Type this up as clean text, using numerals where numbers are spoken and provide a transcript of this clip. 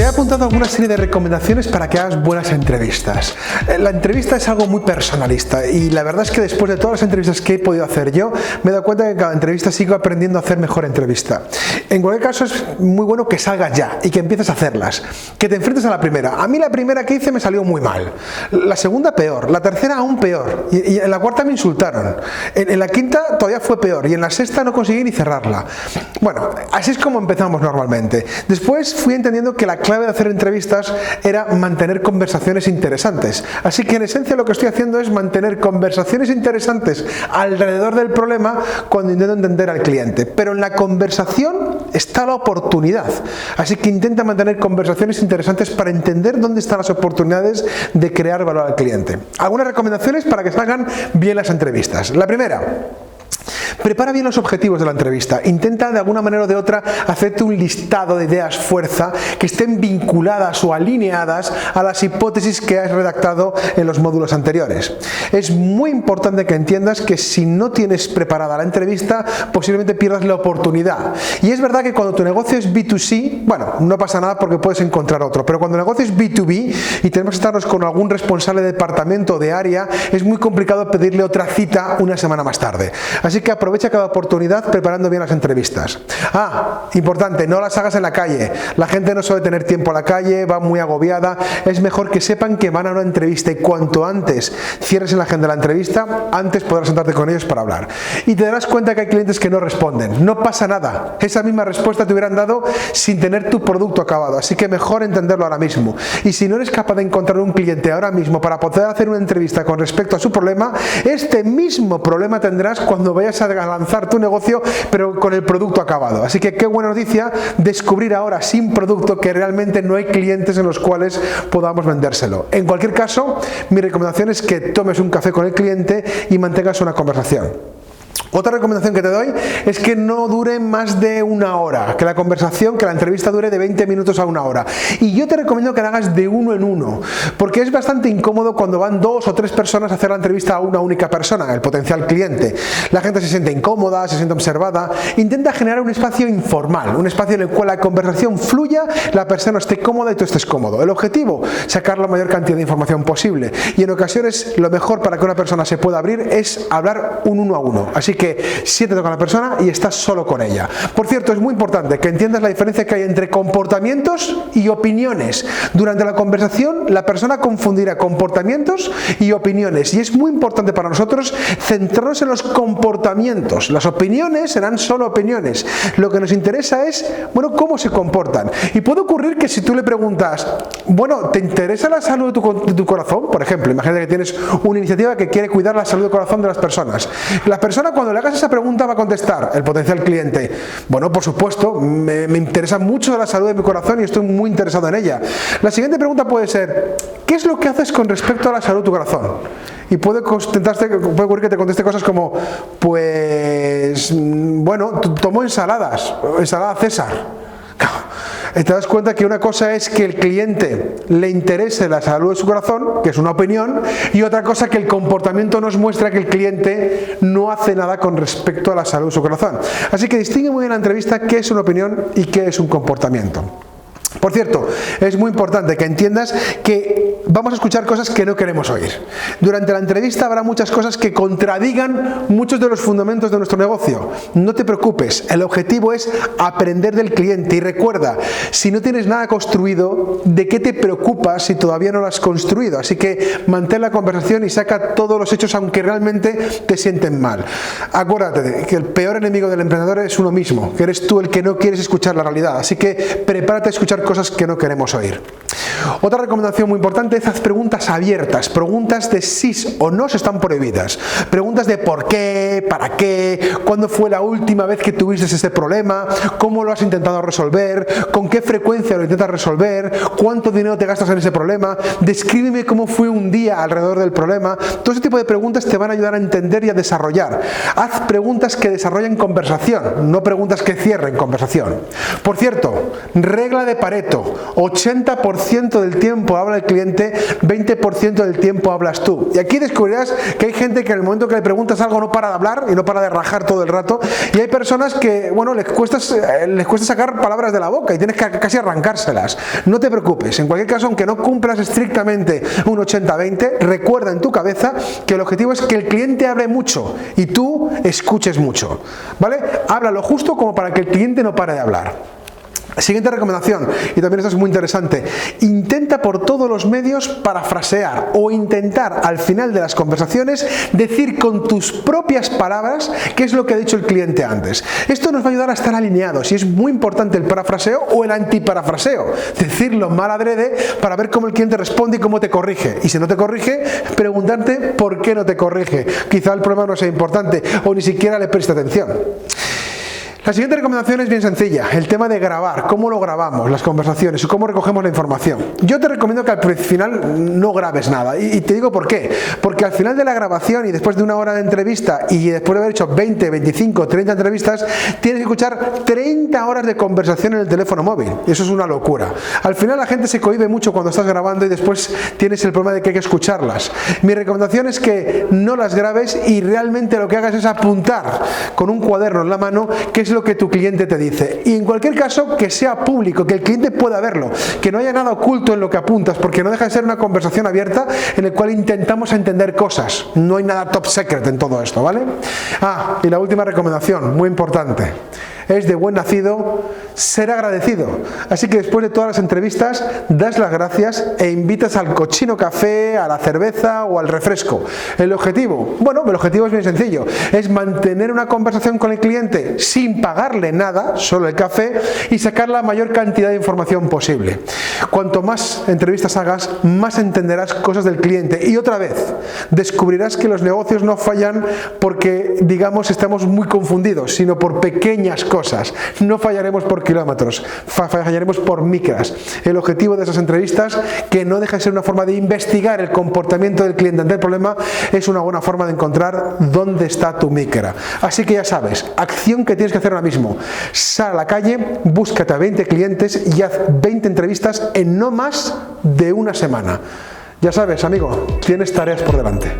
he apuntado alguna serie de recomendaciones para que hagas buenas entrevistas. La entrevista es algo muy personalista y la verdad es que después de todas las entrevistas que he podido hacer yo, me he dado cuenta que en cada entrevista sigo aprendiendo a hacer mejor entrevista. En cualquier caso es muy bueno que salgas ya y que empieces a hacerlas, que te enfrentes a la primera. A mí la primera que hice me salió muy mal, la segunda peor, la tercera aún peor y en la cuarta me insultaron, en la quinta todavía fue peor y en la sexta no conseguí ni cerrarla. Bueno, así es como empezamos normalmente. Después fui entendiendo que la clave de hacer entrevistas era mantener conversaciones interesantes. Así que en esencia lo que estoy haciendo es mantener conversaciones interesantes alrededor del problema cuando intento entender al cliente. Pero en la conversación está la oportunidad. Así que intenta mantener conversaciones interesantes para entender dónde están las oportunidades de crear valor al cliente. Algunas recomendaciones para que salgan bien las entrevistas. La primera: prepara bien los objetivos de la entrevista. Intenta de alguna manera o de otra hacerte un listado de ideas fuerza que estén vinculadas o alineadas a las hipótesis que has redactado en los módulos anteriores. Es muy importante que entiendas que si no tienes preparada la entrevista, posiblemente pierdas la oportunidad. Y es verdad que cuando tu negocio es B2C, bueno, no pasa nada porque puedes encontrar otro, pero cuando el negocio es B2B y tenemos que estarnos con algún responsable de departamento o de área, es muy complicado pedirle otra cita una semana más tarde. Así que aprovecha cada oportunidad preparando bien las entrevistas. Importante, no las hagas en la calle. La gente no suele tener tiempo a la calle, va muy agobiada. Es mejor que sepan que van a una entrevista y cuanto antes cierres en la agenda la entrevista, antes podrás sentarte con ellos para hablar. Y te darás cuenta que hay clientes que no responden. No pasa nada. Esa misma respuesta te hubieran dado sin tener tu producto acabado. Así que mejor entenderlo ahora mismo. Y si no eres capaz de encontrar un cliente ahora mismo para poder hacer una entrevista con respecto a su problema, este mismo problema tendrás cuando vayas a lanzar tu negocio, pero con el producto acabado. Así que qué buena noticia descubrir ahora sin producto que realmente no hay clientes en los cuales podamos vendérselo. En cualquier caso, mi recomendación es que tomes un café con el cliente y mantengas una conversación. Otra recomendación que te doy es que no dure más de una hora, que la conversación, que la entrevista dure de 20 minutos a una hora. Y yo te recomiendo que la hagas de uno en uno, porque es bastante incómodo cuando van 2 o 3 personas a hacer la entrevista a una única persona, el potencial cliente. La gente se siente incómoda, se siente observada. Intenta generar un espacio informal, un espacio en el cual la conversación fluya, la persona esté cómoda y tú estés cómodo. El objetivo, sacar la mayor cantidad de información posible. Y en ocasiones lo mejor para que una persona se pueda abrir es hablar un uno a uno. Así que siéntate con la persona y estás solo con ella. Por cierto, es muy importante que entiendas la diferencia que hay entre comportamientos y opiniones. Durante la conversación, la persona confundirá comportamientos y opiniones. Y es muy importante para nosotros centrarnos en los comportamientos. Las opiniones serán solo opiniones. Lo que nos interesa es, bueno, cómo se comportan. Y puede ocurrir que si tú le preguntas, bueno, ¿te interesa la salud de tu corazón? Por ejemplo, imagínate que tienes una iniciativa que quiere cuidar la salud del corazón de las personas. La persona, cuando le hagas esa pregunta, va a contestar, el potencial cliente, bueno, por supuesto, me interesa mucho la salud de mi corazón y estoy muy interesado en ella. La siguiente pregunta puede ser, ¿qué es lo que haces con respecto a la salud de tu corazón? Y puede ocurrir que te conteste cosas como, pues, bueno, tomo ensalada César. Te das cuenta que una cosa es que el cliente le interese la salud de su corazón, que es una opinión, y otra cosa que el comportamiento nos muestra que el cliente no hace nada con respecto a la salud de su corazón. Así que distingue muy bien en la entrevista qué es una opinión y qué es un comportamiento. Por cierto, es muy importante que entiendas que vamos a escuchar cosas que no queremos oír. Durante la entrevista habrá muchas cosas que contradigan muchos de los fundamentos de nuestro negocio. No te preocupes, el objetivo es aprender del cliente. Y recuerda, si no tienes nada construido, ¿de qué te preocupas si todavía no lo has construido? Así que mantén la conversación y saca todos los hechos aunque realmente te sienten mal. Acuérdate de que el peor enemigo del emprendedor es uno mismo, que eres tú el que no quieres escuchar la realidad. Así que prepárate a escuchar cosas que no queremos oír. Otra recomendación muy importante es haz preguntas abiertas. Preguntas de sí o no están prohibidas. Preguntas de por qué, para qué, cuándo fue la última vez que tuviste ese problema, cómo lo has intentado resolver, con qué frecuencia lo intentas resolver, cuánto dinero te gastas en ese problema, descríbeme cómo fue un día alrededor del problema. Todo ese tipo de preguntas te van a ayudar a entender y a desarrollar. Haz preguntas que desarrollen conversación, no preguntas que cierren conversación. Por cierto, regla de Pareto, 80% 80% del tiempo habla el cliente, 20% del tiempo hablas tú. Y aquí descubrirás que hay gente que en el momento que le preguntas algo no para de hablar y no para de rajar todo el rato, y hay personas que, bueno, les cuesta sacar palabras de la boca y tienes que casi arrancárselas. No te preocupes, en cualquier caso, aunque no cumplas estrictamente un 80-20, recuerda en tu cabeza que el objetivo es que el cliente hable mucho y tú escuches mucho, ¿vale? Habla lo justo como para que el cliente no pare de hablar. Siguiente recomendación, y también esto es muy interesante: intenta por todos los medios parafrasear o intentar al final de las conversaciones decir con tus propias palabras qué es lo que ha dicho el cliente antes. Esto nos va a ayudar a estar alineados y es muy importante el parafraseo o el antiparafraseo, decirlo mal adrede para ver cómo el cliente responde y cómo te corrige, y si no te corrige, preguntarte por qué no te corrige. Quizá el problema no sea importante o ni siquiera le preste atención. La siguiente recomendación es bien sencilla, el tema de grabar, cómo lo grabamos, las conversaciones y cómo recogemos la información. Yo te recomiendo que al final no grabes nada, y te digo por qué. Porque al final de la grabación y después de una hora de entrevista y después de haber hecho 20, 25, 30 entrevistas, tienes que escuchar 30 horas de conversación en el teléfono móvil. Eso es una locura. Al final la gente se cohíbe mucho cuando estás grabando y después tienes el problema de que hay que escucharlas. Mi recomendación es que no las grabes y realmente lo que hagas es apuntar con un cuaderno en la mano qué es lo que tu cliente te dice, y en cualquier caso que sea público, que el cliente pueda verlo, que no haya nada oculto en lo que apuntas, porque no deja de ser una conversación abierta en la cual intentamos entender cosas. No hay nada top secret en todo esto, ¿vale? Y la última recomendación, muy importante: es de buen nacido ser agradecido. Así que después de todas las entrevistas, das las gracias e invitas al cochino café, a la cerveza o al refresco. ¿El objetivo? Bueno, el objetivo es bien sencillo. Es mantener una conversación con el cliente sin pagarle nada, solo el café, y sacar la mayor cantidad de información posible. Cuanto más entrevistas hagas, más entenderás cosas del cliente. Y otra vez, descubrirás que los negocios no fallan porque, digamos, estamos muy confundidos, sino por pequeñas cosas. No fallaremos por kilómetros, fallaremos por micras. El objetivo de esas entrevistas, que no deja de ser una forma de investigar el comportamiento del cliente ante el problema, es una buena forma de encontrar dónde está tu micra. Así que ya sabes, acción que tienes que hacer ahora mismo: sal a la calle, búscate a 20 clientes y haz 20 entrevistas en no más de una semana. Ya sabes, amigo, tienes tareas por delante.